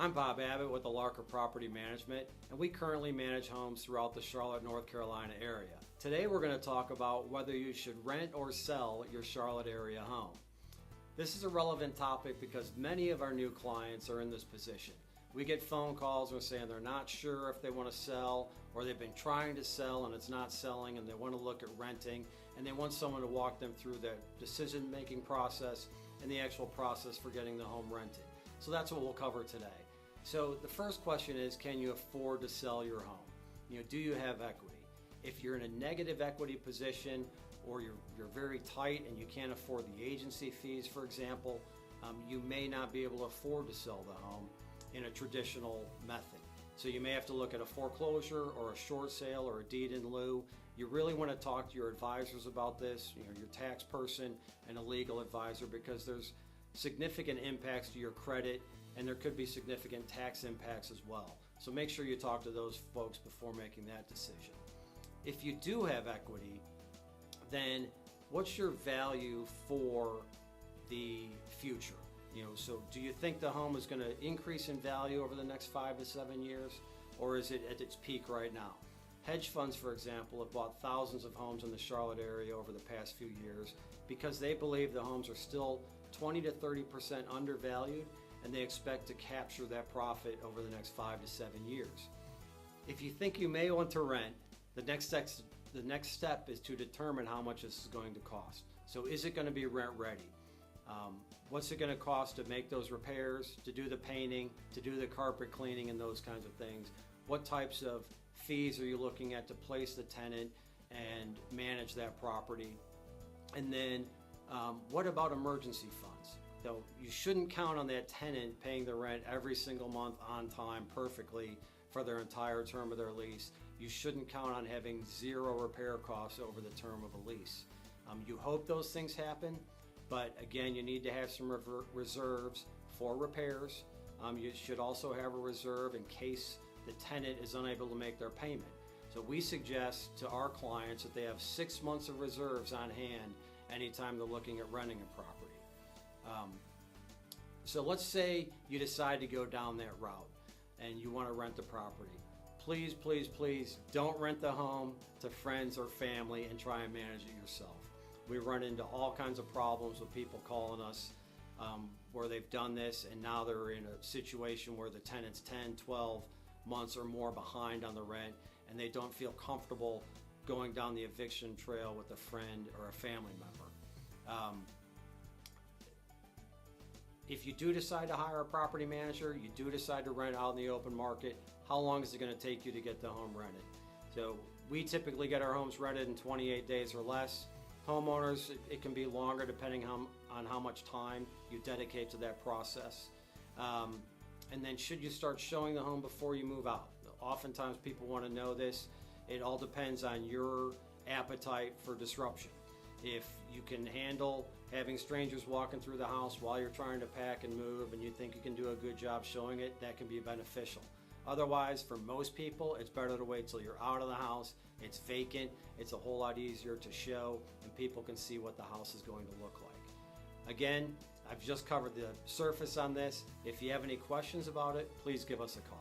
I'm Bob Abbott with Alarca Property Management, and we currently manage homes throughout the Charlotte, North Carolina area. Today we're going to talk about whether you should rent or sell your Charlotte area home. This is a relevant topic because many of our new clients are in this position. We get phone calls and saying they're not sure if they want to sell, or they've been trying to sell and it's not selling and they want to look at renting, and they want someone to walk them through the decision-making process and the actual process for getting the home rented. So that's what we'll cover today. So the first question is, can you afford to sell your home? Do you have equity? If you're in a negative equity position, or you're very tight and you can't afford the agency fees, for example, you may not be able to afford to sell the home in a traditional method. So you may have to look at a foreclosure or a short sale or a deed in lieu. You really want to talk to your advisors about this, your tax person and a legal advisor, because there's significant impacts to your credit and there could be significant tax impacts as well. So make sure you talk to those folks before making that decision. If you do have equity, then what's your value for the future? So do you think the home is going to increase in value over the next 5 to 7 years, or is it at its peak right now? Hedge funds, for example, have bought thousands of homes in the Charlotte area over the past few years because they believe the homes are still 20 to 30% undervalued, and they expect to capture that profit over the next 5 to 7 years. If you think you may want to rent, the next step is to determine how much this is going to cost. So is it going to be rent ready? What's it going to cost to make those repairs, to do the painting, to do the carpet cleaning and those kinds of things? What types of fees are you looking at to place the tenant and manage that property? And then what about emergency funds? Though you shouldn't count on that tenant paying the rent every single month on time perfectly for their entire term of their lease. You shouldn't count on having zero repair costs over the term of a lease. You hope those things happen, but again, you need to have some reserves for repairs. You should also have a reserve in case the tenant is unable to make their payment. So we suggest to our clients that they have 6 months of reserves on hand anytime they're looking at renting a property. So let's say you decide to go down that route and you want to rent the property. Please, please, please don't rent the home to friends or family and try and manage it yourself. We run into all kinds of problems with people calling us where they've done this and now they're in a situation where the tenant's 10, 12 months or more behind on the rent and they don't feel comfortable going down the eviction trail with a friend or a family member. If you do decide to hire a property manager, you do decide to rent out in the open market, how long is it going to take you to get the home rented? So we typically get our homes rented in 28 days or less. Homeowners, it can be longer depending on how much time you dedicate to that process. And then should you start showing the home before you move out? Oftentimes people want to know this. It all depends on your appetite for disruption. If you can handle having strangers walking through the house while you're trying to pack and move and you think you can do a good job showing it, that can be beneficial. Otherwise, for most people, it's better to wait till you're out of the house, it's vacant, it's a whole lot easier to show, and people can see what the house is going to look like. Again, I've just covered the surface on this. If you have any questions about it, please give us a call.